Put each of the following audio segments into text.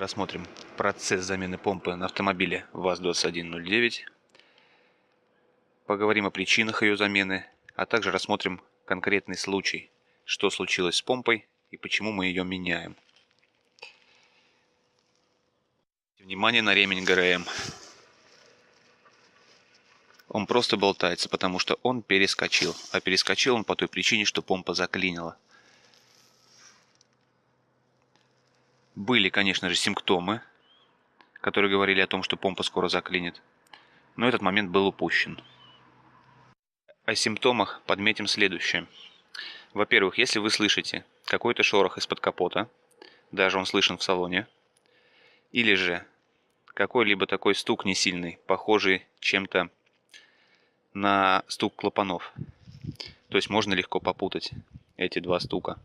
Рассмотрим процесс замены помпы на автомобиле ВАЗ-2109. Поговорим о причинах ее замены, а также рассмотрим конкретный случай, что случилось с помпой и почему мы ее меняем. Внимание на ремень ГРМ. Он просто болтается, потому что он перескочил. А перескочил он по той причине, что помпа заклинила. Были, конечно же, симптомы, которые говорили о том, что помпа скоро заклинит. Но этот момент был упущен. О симптомах подметим следующее. Во-первых, если вы слышите какой-то шорох из-под капота, даже он слышен в салоне, или же какой-либо такой стук несильный, похожий чем-то на стук клапанов. То есть можно легко попутать эти два стука.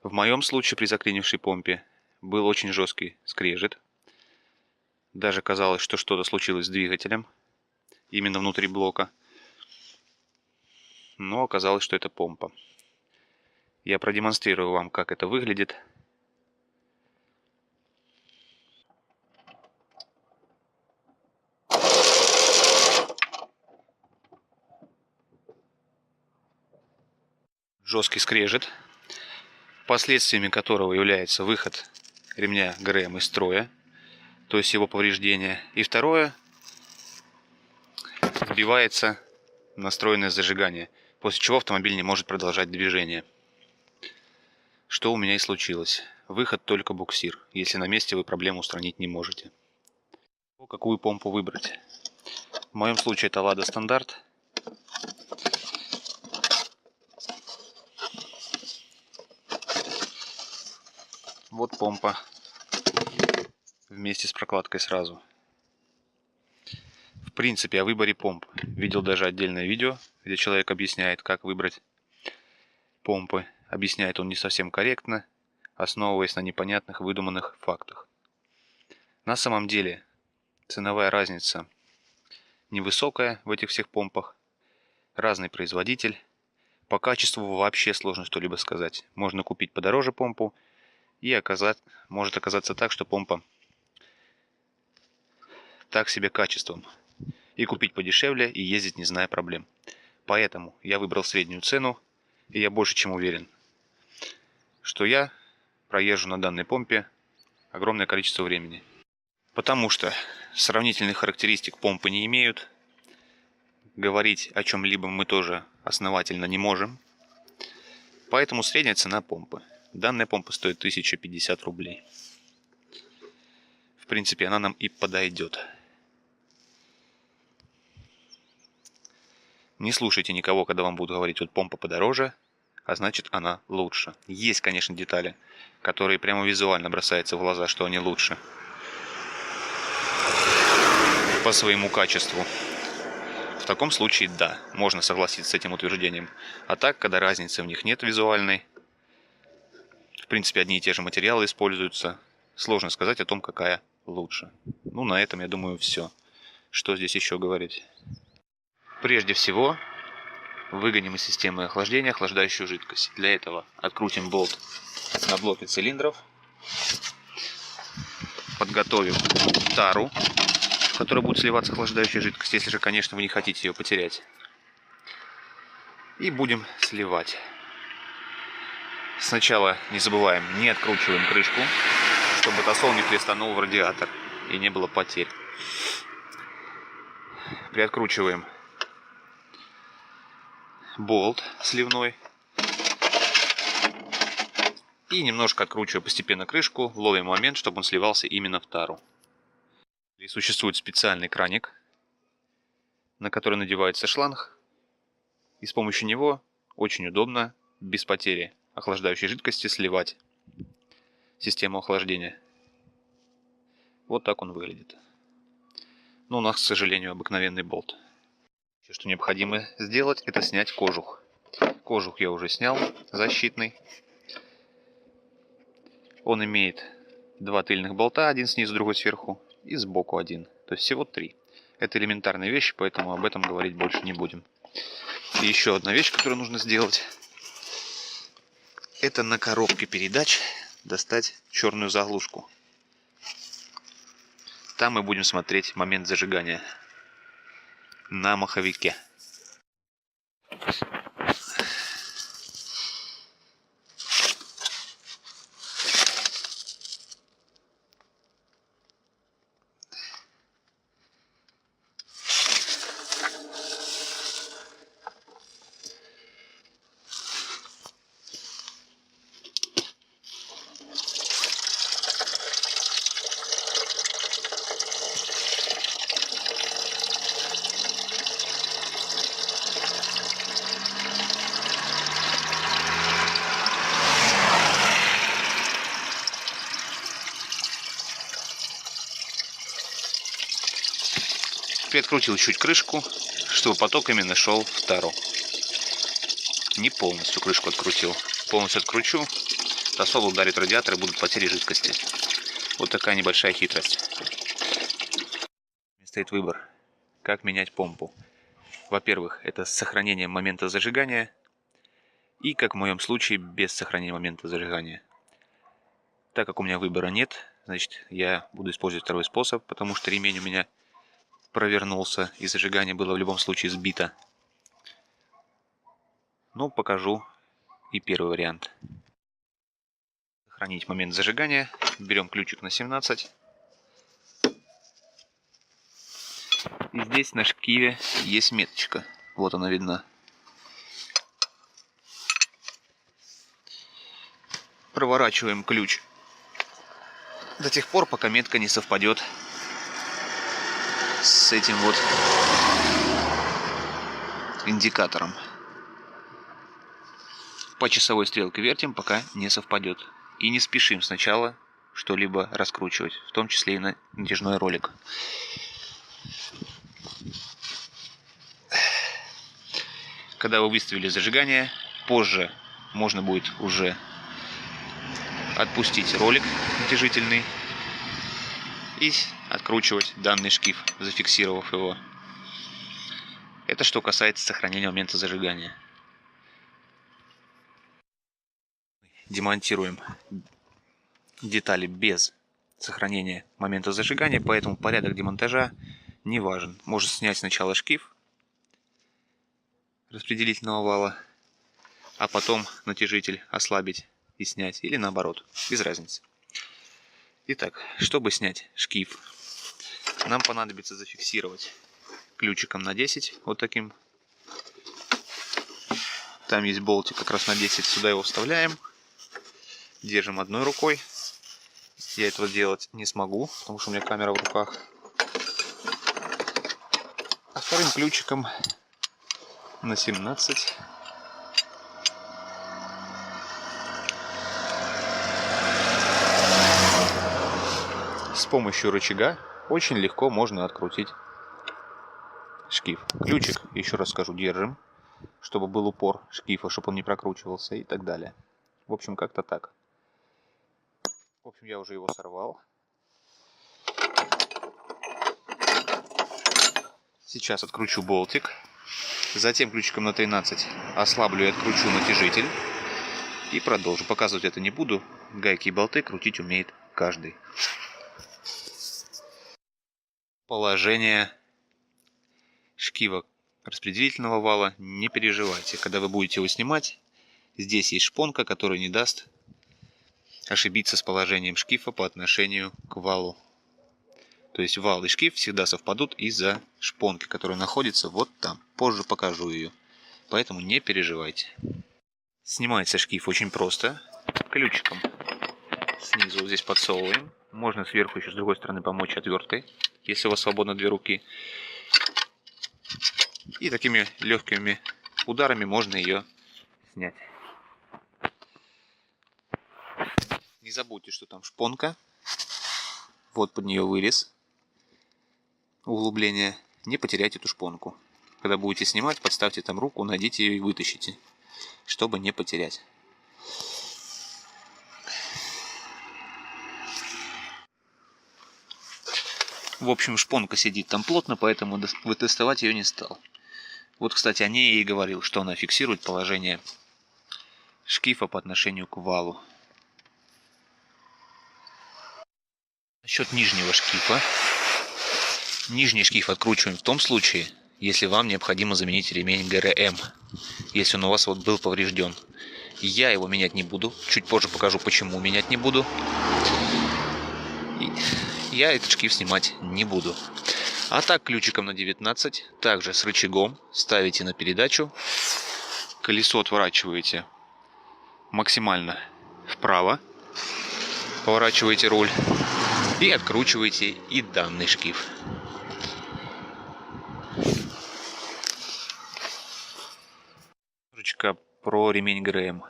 В моем случае при заклинившей помпе был очень жесткий скрежет. Даже казалось, что что-то случилось с двигателем, именно внутри блока. Но оказалось, что это помпа. Я продемонстрирую вам, как это выглядит. Жесткий скрежет, последствиями которого является выход ремня ГРМ из строя, то есть его повреждение. И второе, сбивается настроенное зажигание, после чего автомобиль не может продолжать движение. Что у меня и случилось. Выход только буксир, если на месте вы проблему устранить не можете. Какую помпу выбрать? В моем случае это Lada Стандарт. Вот помпа вместе с прокладкой сразу. В принципе, о выборе помп видел даже отдельное видео, где человек объясняет, как выбрать помпы. Объясняет он не совсем корректно, основываясь на непонятных выдуманных фактах. На самом деле ценовая разница невысокая в этих всех помпах. Разный производитель. По качеству вообще сложно что-либо сказать. Можно купить подороже помпу, и может оказаться так, что помпа так себе качеством. И купить подешевле, и ездить не зная проблем. Поэтому я выбрал среднюю цену, и я больше чем уверен, что я проезжу на данной помпе огромное количество времени. Потому что сравнительных характеристик помпы не имеют. Говорить о чем-либо мы тоже основательно не можем. Поэтому средняя цена помпы. Данная помпа стоит 1050 рублей. В принципе, она нам и подойдет. Не слушайте никого, когда вам будут говорить, вот помпа подороже, а значит она лучше. Есть, конечно, детали, которые прямо визуально бросаются в глаза, что они лучше по своему качеству. В таком случае, да, можно согласиться с этим утверждением. А так, когда разницы в них нет визуальной, в принципе, одни и те же материалы используются, сложно сказать о том, какая лучше. Ну, на этом, я думаю, все. Что здесь еще говорить? Прежде всего, выгоним из системы охлаждения охлаждающую жидкость. Для этого открутим болт на блоке цилиндров. Подготовим тару, в которой будет сливаться охлаждающая жидкость, если же, конечно, вы не хотите ее потерять. И будем сливать. Сначала не забываем, не откручиваем крышку, чтобы тосол не хлестанул в радиатор и не было потерь. Приоткручиваем болт сливной и немножко откручивая постепенно крышку, ловим момент, чтобы он сливался именно в тару. И существует специальный краник, на который надевается шланг, и с помощью него очень удобно без потери охлаждающей жидкости сливать систему охлаждения. Вот так он выглядит. Но у нас, к сожалению, обыкновенный болт. Все, что необходимо сделать, это снять кожух. Кожух я уже снял, защитный. Он имеет два тыльных болта, один снизу, другой сверху, и сбоку один. То есть всего 3. Это элементарные вещи, поэтому об этом говорить больше не будем. И еще одна вещь, которую нужно сделать, это на коробке передач достать черную заглушку. Там мы будем смотреть момент зажигания на маховике. Теперь открутил чуть крышку, чтобы поток именно шел в тару. Не полностью крышку открутил. Полностью откручу, то слабо ударит радиатор и будут потери жидкости. Вот такая небольшая хитрость. Стоит выбор, как менять помпу. Во-первых, это с сохранением момента зажигания. И, как в моем случае, без сохранения момента зажигания. Так как у меня выбора нет, значит, я буду использовать второй способ, потому что ремень у меня провернулся и зажигание было в любом случае сбито. Но покажу и первый вариант. Сохранить момент зажигания. Берем ключик на 17. И здесь на шкиве есть меточка. Вот она видна. Проворачиваем ключ до тех пор, пока метка не совпадет с этим вот индикатором. По часовой стрелке вертим, пока не совпадет. И не спешим сначала что-либо раскручивать, в том числе и на натяжной ролик. Когда вы выставили зажигание, позже можно будет уже отпустить ролик натяжительный и откручивать данный шкив, зафиксировав его. Это что касается сохранения момента зажигания. Демонтируем детали без сохранения момента зажигания, поэтому порядок демонтажа не важен. Можно снять сначала шкив распределительного вала, а потом натяжитель ослабить и снять, или наоборот, без разницы. Итак, чтобы снять шкив, нам понадобится зафиксировать ключиком на 10, вот таким. Там есть болтик как раз на 10, сюда его вставляем. Держим одной рукой. Я этого делать не смогу, потому что у меня камера в руках. А вторым ключиком на 17 с помощью рычага очень легко можно открутить шкив. Ключик, еще раз скажу, держим, чтобы был упор шкифа, чтобы он не прокручивался и так далее. В общем, как-то так. В общем, я уже его сорвал. Сейчас откручу болтик. Затем ключиком на 13 ослаблю и откручу натяжитель. И продолжу. Показывать это не буду. Гайки и болты крутить умеет каждый. Положение шкива распределительного вала. Не переживайте. Когда вы будете его снимать, здесь есть шпонка, которая не даст ошибиться с положением шкифа по отношению к валу. То есть вал и шкив всегда совпадут из-за шпонки, которая находится вот там. Позже покажу ее. Поэтому не переживайте. Снимается шкив очень просто. Ключиком снизу вот здесь подсовываем. Можно сверху еще с другой стороны помочь отверткой, если у вас свободно две руки. И такими легкими ударами можно ее снять. Не забудьте, что там шпонка. Вот под нее вырез. Углубление. Не потеряйте эту шпонку. Когда будете снимать, подставьте там руку, найдите ее и вытащите, чтобы не потерять. В общем, шпонка сидит там плотно, поэтому вытестовать ее не стал. Вот, кстати, о ней я и говорил, что она фиксирует положение шкифа по отношению к валу. Насчет нижнего шкифа. Нижний шкив откручиваем в том случае, если вам необходимо заменить ремень ГРМ, если он у вас вот был поврежден. Я его менять не буду, чуть позже покажу, почему менять не буду. Я этот шкив снимать не буду. А так ключиком на 19, также с рычагом ставите на передачу, колесо отворачиваете максимально вправо, поворачиваете руль и откручиваете и данный шкив. Немножечко про ремень ГРМ.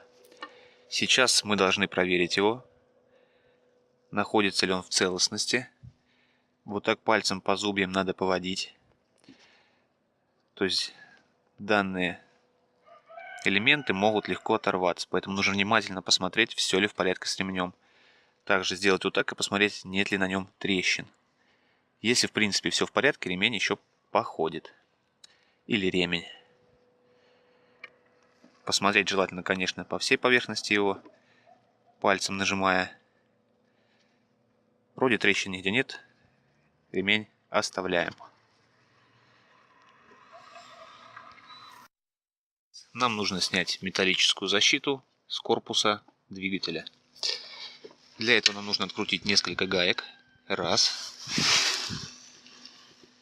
Сейчас мы должны проверить его, находится ли он в целостности. Вот так пальцем по зубьям надо поводить. То есть данные элементы могут легко оторваться, поэтому нужно внимательно посмотреть, все ли в порядке с ремнем. Также сделать вот так и посмотреть, нет ли на нем трещин. Если в принципе все в порядке, ремень еще походит. Или ремень. Посмотреть желательно, конечно, по всей поверхности его, пальцем нажимая. Вроде трещин нигде нет, ремень оставляем. Нам нужно снять металлическую защиту с корпуса двигателя. Для этого нам нужно открутить несколько гаек. Раз,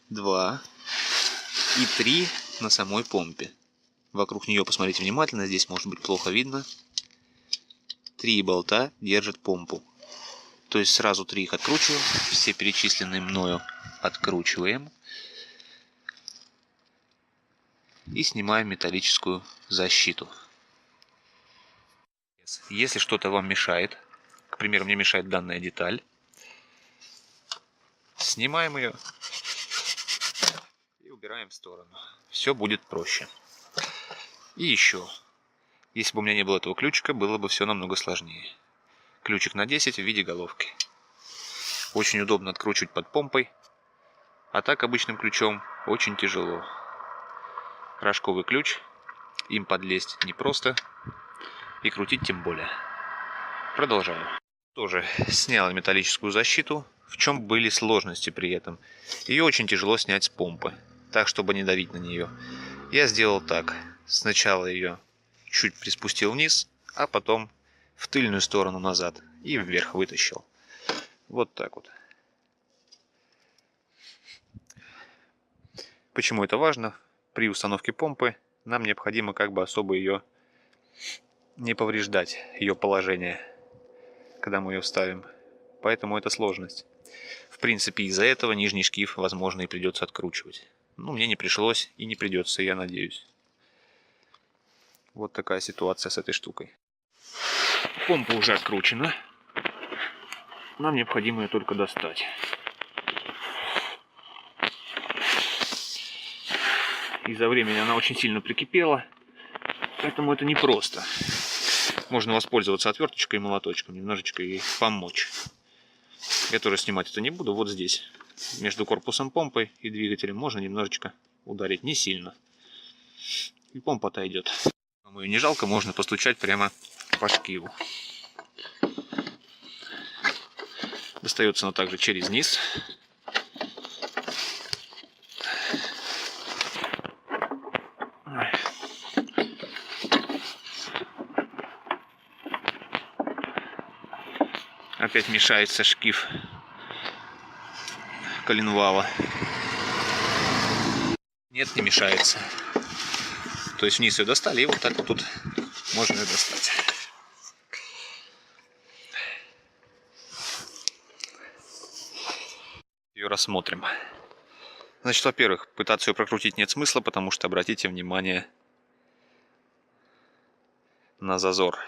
два и три на самой помпе. Вокруг нее посмотрите внимательно, здесь может быть плохо видно. 3 болта держат помпу. То есть сразу 3 их откручиваем, все перечисленные мною откручиваем. И снимаем металлическую защиту. Если что-то вам мешает, к примеру, мне мешает данная деталь, снимаем ее и убираем в сторону. Все будет проще. И еще, если бы у меня не было этого ключика, было бы все намного сложнее. Ключик на 10 в виде головки. Очень удобно откручивать под помпой, а так обычным ключом очень тяжело. Рожковый ключ, им подлезть непросто и крутить тем более. Продолжаю. Тоже снял металлическую защиту. В чем были сложности при этом? Ее очень тяжело снять с помпы, так чтобы не давить на нее. Я сделал так. Сначала ее чуть приспустил вниз, а потом в тыльную сторону назад и вверх вытащил. Вот так вот. Почему это важно? При установке помпы нам необходимо как бы особо ее не повреждать, ее положение, когда мы ее вставим. Поэтому это сложность. В принципе, из-за этого нижний шкив, возможно, и придется откручивать. Ну, мне не пришлось и не придется, я надеюсь. Вот такая ситуация с этой штукой. Помпа уже откручена. Нам необходимо ее только достать. Из-за времени она очень сильно прикипела, поэтому это непросто. Можно воспользоваться отверточкой и молоточком, немножечко ей помочь. Я тоже снимать это не буду. Вот здесь, между корпусом помпы и двигателем, можно немножечко ударить, не сильно. И помпа отойдет. Кому ее не жалко, можно постучать прямо по шкиву. Достается она также через низ. Опять мешается шкив коленвала. Нет, не мешается. То есть вниз ее достали, и вот так вот тут можно ее достать. Ее рассмотрим. Значит, во-первых, пытаться ее прокрутить нет смысла, потому что обратите внимание на зазор.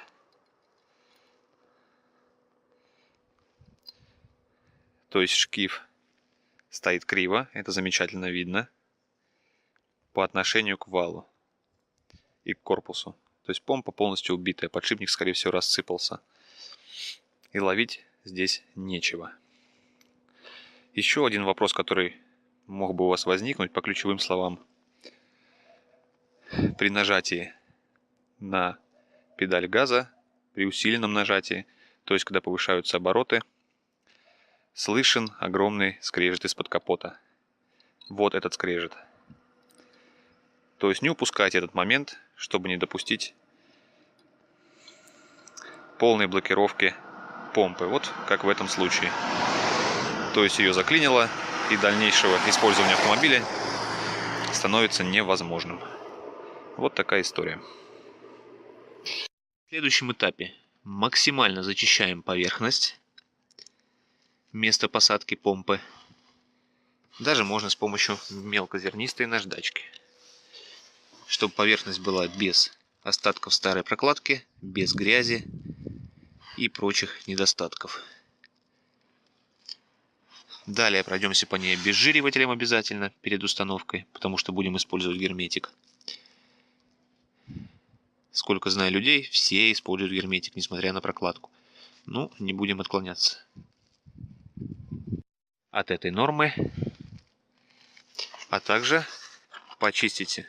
То есть шкив стоит криво, это замечательно видно, по отношению к валу и к корпусу. То есть помпа полностью убитая, подшипник, скорее всего, рассыпался. И ловить здесь нечего. Еще один вопрос, который мог бы у вас возникнуть по ключевым словам. При нажатии на педаль газа, при усиленном нажатии, то есть когда повышаются обороты, слышен огромный скрежет из-под капота. вот этот скрежет. То есть не упускайте этот момент, чтобы не допустить полной блокировки помпы. Вот как в этом случае. То есть ее заклинило, и дальнейшего использования автомобиля становится невозможным. Вот такая история. В следующем этапе максимально зачищаем поверхность место посадки помпы. Даже можно с помощью мелкозернистой наждачки, чтобы поверхность была без остатков старой прокладки, без грязи и прочих недостатков. Далее пройдемся по ней обезжиривателем обязательно перед установкой, потому что будем использовать герметик. Сколько знаю людей, все используют герметик, несмотря на прокладку. Ну, не будем отклоняться от этой нормы. А также почистите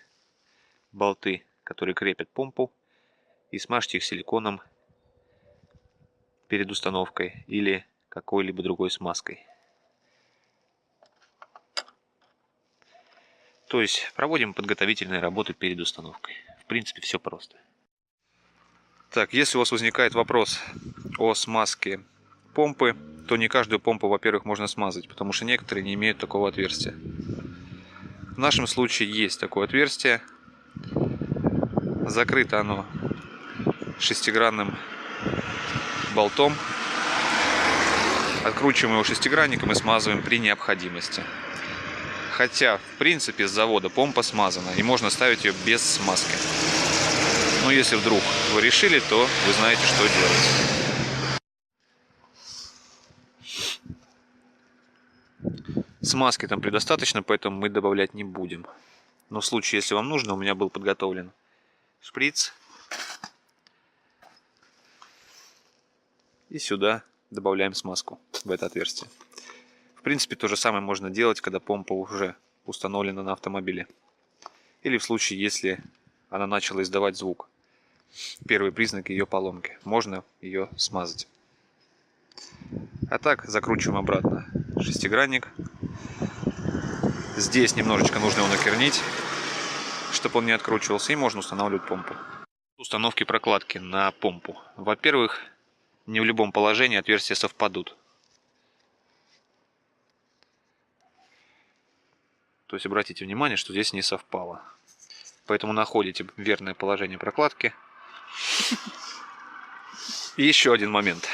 болты, которые крепят помпу, и смажьте их силиконом перед установкой или какой-либо другой смазкой. То есть проводим подготовительные работы перед установкой. В принципе, все просто. Так, если у вас возникает вопрос о смазке помпы, то не каждую помпу, во-первых, можно смазать, потому что некоторые не имеют такого отверстия. В нашем случае есть такое отверстие. Закрыто оно шестигранным болтом. Откручиваем его шестигранником и смазываем при необходимости. Хотя, в принципе, с завода помпа смазана, и можно ставить ее без смазки. Но если вдруг вы решили, то вы знаете, что делать. Смазки там предостаточно, поэтому мы добавлять не будем. Но в случае, если вам нужно, у меня был подготовлен шприц. И сюда добавляем смазку в это отверстие. В принципе, то же самое можно делать, когда помпа уже установлена на автомобиле. Или в случае, если она начала издавать звук. Первый признак ее поломки. Можно ее смазать. А так закручиваем обратно шестигранник. Здесь немножечко нужно его накернить, чтобы он не откручивался. И можно устанавливать помпу. Установки прокладки на помпу. Во-первых, не в любом положении отверстия совпадут. То есть обратите внимание, что здесь не совпало. Поэтому находите верное положение прокладки. И еще один момент.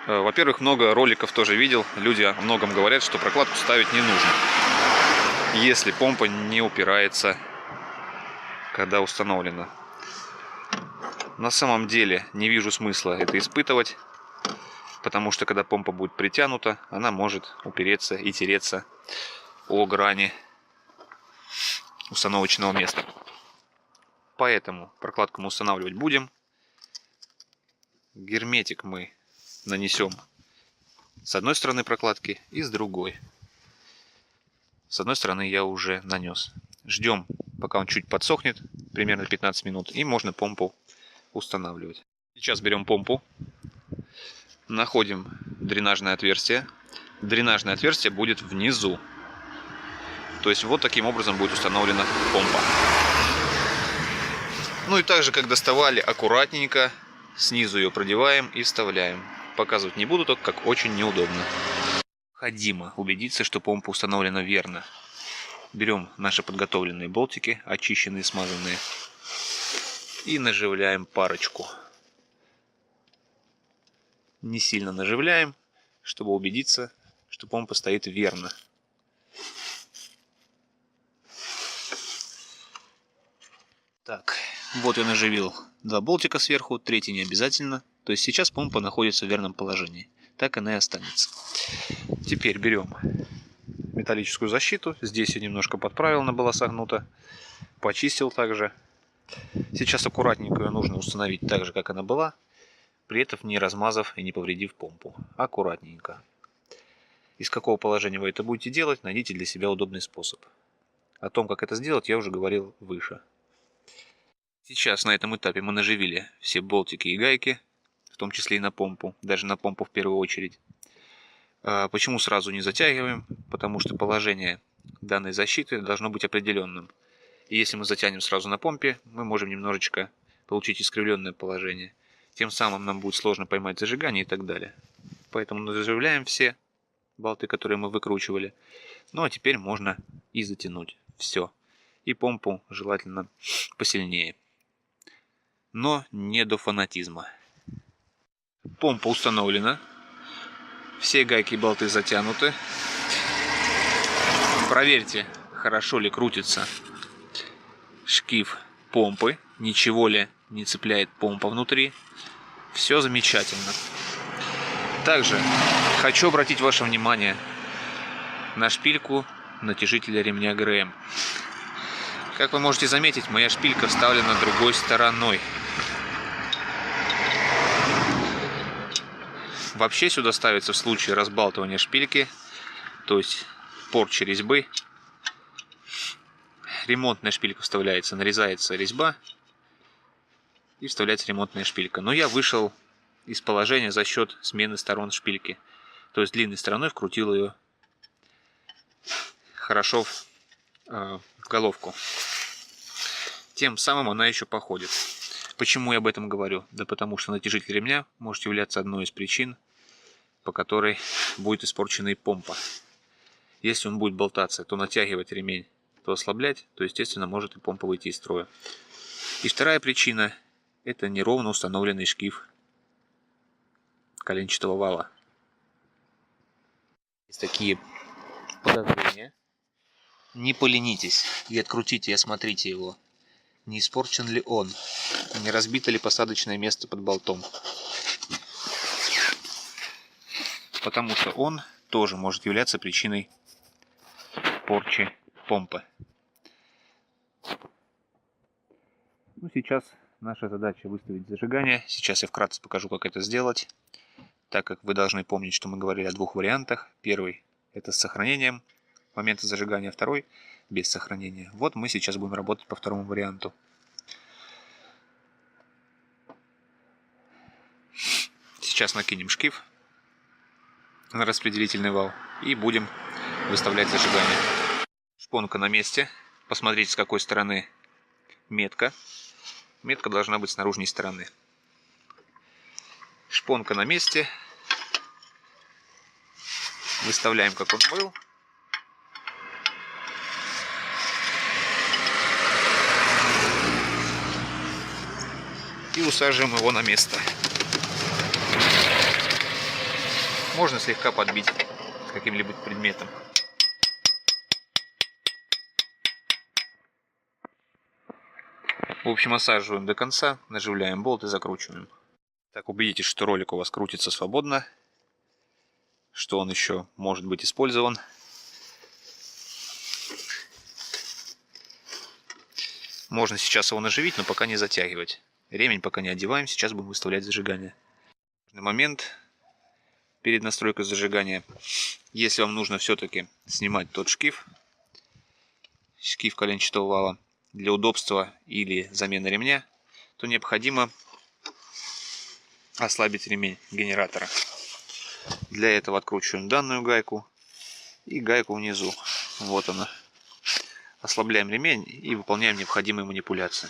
Во-первых, много роликов тоже видел. Люди о многом говорят, что прокладку ставить не нужно, если помпа не упирается, когда установлена. На самом деле не вижу смысла это испытывать, потому что когда помпа будет притянута, она может упереться и тереться о грани установочного места. Поэтому прокладку мы устанавливать будем. Герметик мы нанесем с одной стороны прокладки и с другой. С одной стороны я уже нанес. Ждем, пока он чуть подсохнет, примерно 15 минут, и можно помпу устанавливать. Сейчас берем помпу, находим дренажное отверстие. Дренажное отверстие будет внизу. То есть вот таким образом будет установлена помпа. Ну и так же, как доставали, аккуратненько снизу ее продеваем и вставляем. Показывать не буду, так как очень неудобно. Необходимо убедиться, что помпа установлена верно. Берем наши подготовленные болтики, очищенные, смазанные, и наживляем парочку. Не сильно наживляем, чтобы убедиться, что помпа стоит верно. Так, вот я наживил два болтика сверху, третий не обязательно. То есть сейчас помпа находится в верном положении. Так она и останется. Теперь берем металлическую защиту. Здесь я немножко подправил, она была согнута. Почистил также. Сейчас аккуратненько ее нужно установить так же, как она была, при этом не размазав и не повредив помпу. Аккуратненько. Из какого положения вы это будете делать, найдите для себя удобный способ. О том, как это сделать, я уже говорил выше. Сейчас на этом этапе мы наживили все болтики и гайки, в том числе и на помпу, даже на помпу в первую очередь. Почему сразу не затягиваем? Потому что положение данной защиты должно быть определенным. И если мы затянем сразу на помпе, мы можем немножечко получить искривленное положение. Тем самым нам будет сложно поймать зажигание и так далее. Поэтому заживляем все болты, которые мы выкручивали. Ну а теперь можно и затянуть. Все. И помпу желательно посильнее. Но не до фанатизма. Помпа установлена. Все гайки и болты затянуты. Проверьте, хорошо ли крутится шкив помпы. Ничего ли не цепляет помпа внутри. Все замечательно. Также хочу обратить ваше внимание на шпильку натяжителя ремня ГРМ. Как вы можете заметить, моя шпилька вставлена другой стороной. Вообще сюда ставится в случае разбалтывания шпильки, то есть порчи резьбы. Ремонтная шпилька вставляется, нарезается резьба и вставляется ремонтная шпилька. Но я вышел из положения за счет смены сторон шпильки. То есть длинной стороной вкрутил ее хорошо в головку. Тем самым она еще походит. Почему я об этом говорю? Да потому что натяжитель ремня может являться одной из причин, по которой будет испорчена и помпа. Если он будет болтаться, то натягивать ремень, то ослаблять, то, естественно, может и помпа выйти из строя. И вторая причина – это неровно установленный шкив коленчатого вала. Есть такие подозрения. Не поленитесь и открутите и осмотрите его. Не испорчен ли он? Не разбито ли посадочное место под болтом? Потому что он тоже может являться причиной порчи помпы. Ну, сейчас наша задача выставить зажигание. Сейчас я вкратце покажу, как это сделать. Так как вы должны помнить, что мы говорили о двух вариантах. Первый – это с сохранением момента зажигания, второй – без сохранения. Вот мы сейчас будем работать по второму варианту. Сейчас накинем шкив на распределительный вал и будем выставлять зажигание. Шпонка на месте. Посмотрите, с какой стороны метка. Метка должна быть с наружной стороны. Шпонка на месте. Выставляем, как он был. И усаживаем его на место. Можно слегка подбить каким-либо предметом. В общем, осаживаем до конца, наживляем болт и закручиваем. Так, убедитесь, что ролик у вас крутится свободно, что он еще может быть использован. Можно сейчас его наживить, но пока не затягивать. Ремень пока не одеваем, сейчас будем выставлять зажигание. Момент перед настройкой зажигания. Если вам нужно все-таки снимать тот шкив коленчатого вала для удобства или замены ремня, то необходимо ослабить ремень генератора. Для этого откручиваем данную гайку и гайку внизу. Вот она. Ослабляем ремень и выполняем необходимые манипуляции.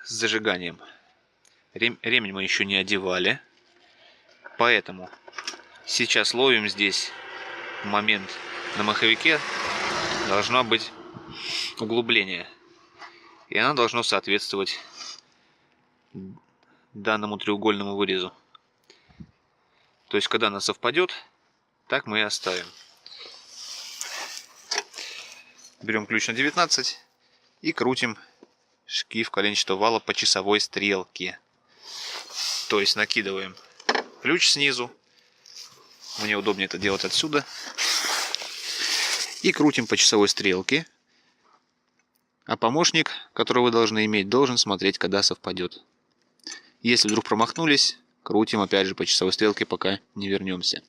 С зажиганием. Ремень мы еще не одевали, поэтому сейчас ловим здесь момент. На маховике должно быть углубление, и оно должно соответствовать данному треугольному вырезу. То есть, когда она совпадет, так мы и оставим. Берем ключ на 19 и крутим шкив коленчатого вала по часовой стрелке. То есть накидываем ключ снизу. Мне удобнее это делать отсюда. И крутим по часовой стрелке. А помощник, который вы должны иметь, должен смотреть, когда совпадет. Если вдруг промахнулись, крутим опять же по часовой стрелке, пока не вернемся.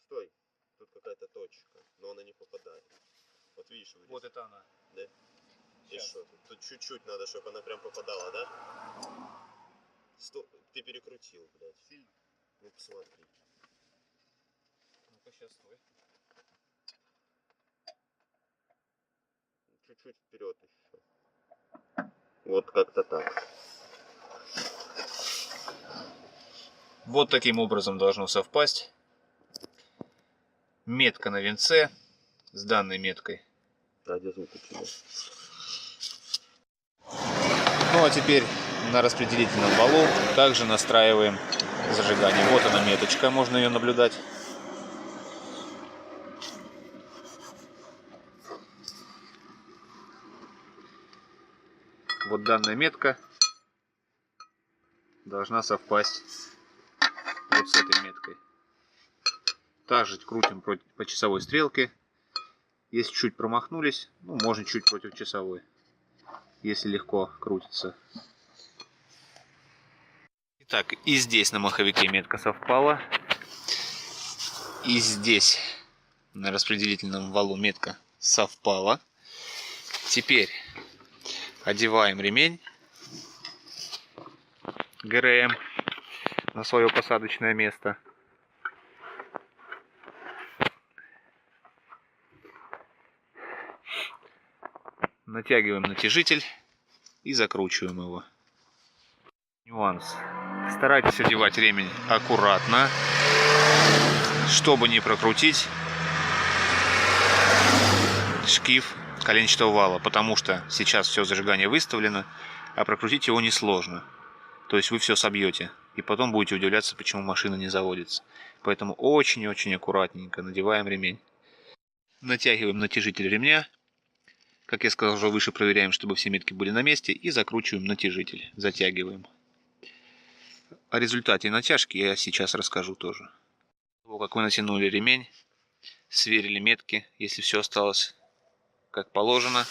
Стой. эта точка, но она не попадает. Вот видишь, Вот это она. Да? И что? Тут чуть-чуть надо, чтобы она прям попадала, да? Ты перекрутил, блядь. Сильно? Ну посмотри. Ну-ка, сейчас, стой. Чуть-чуть вперед еще. Вот как-то так. Вот таким образом должно совпасть метка на венце с данной меткой. А где звук у тебя? Ну а теперь на распределительном валу также настраиваем зажигание. Вот она меточка, можно ее наблюдать. Вот данная метка должна совпасть вот с этой меткой. Также крутим по часовой стрелке. Если чуть промахнулись, ну, можно чуть против часовой, если легко крутится. Итак, и здесь на маховике метка совпала. И здесь на распределительном валу метка совпала. Теперь одеваем ремень ГРМ на свое посадочное место. Натягиваем натяжитель и закручиваем его. Нюанс. Старайтесь одевать ремень аккуратно, чтобы не прокрутить шкив коленчатого вала, потому что сейчас все зажигание выставлено, а прокрутить его несложно. То есть вы все собьете, и потом будете удивляться, почему машина не заводится. Поэтому очень-очень аккуратненько надеваем ремень. Натягиваем натяжитель ремня. Как я сказал уже выше, проверяем, чтобы все метки были на месте, и закручиваем натяжитель, затягиваем. О результате натяжки я сейчас расскажу тоже. Как вы натянули ремень, сверили метки, если все осталось как положено,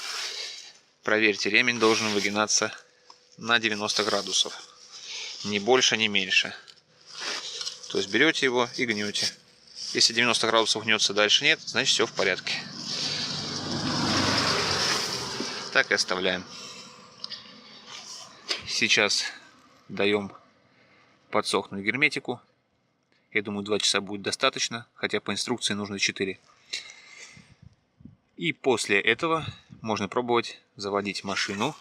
проверьте, ремень должен выгинаться на 90 градусов. Ни больше, ни меньше. То есть берете его и гнете. Если 90 градусов гнется, дальше нет, значит все в порядке. Так и оставляем. Сейчас даем подсохнуть герметику. Я думаю, 2 часа будет достаточно, хотя по инструкции нужно 4. И после этого можно пробовать заводить машину,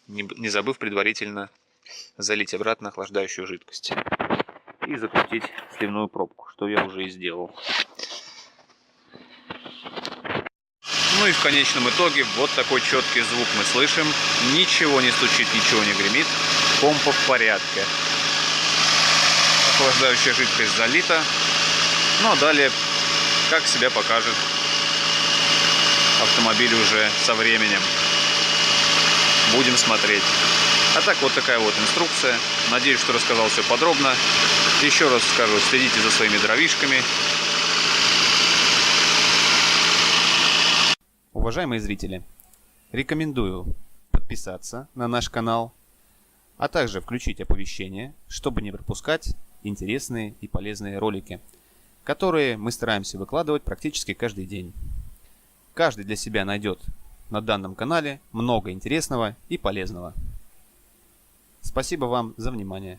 не забыв предварительно залить обратно охлаждающую жидкость. И закрутить сливную пробку, что я уже и сделал. Ну и в конечном итоге вот такой четкий звук мы слышим. Ничего не стучит, ничего не гремит. Помпа в порядке. Охлаждающая жидкость залита. Ну а далее, как себя покажет автомобиль уже со временем. Будем смотреть. А так вот такая вот инструкция. Надеюсь, что рассказал все подробно. Еще раз скажу, следите за своими дровишками. Уважаемые зрители, рекомендую подписаться на наш канал, а также включить оповещения, чтобы не пропускать интересные и полезные ролики, которые мы стараемся выкладывать практически каждый день. Каждый для себя найдет на данном канале много интересного и полезного. Спасибо вам за внимание.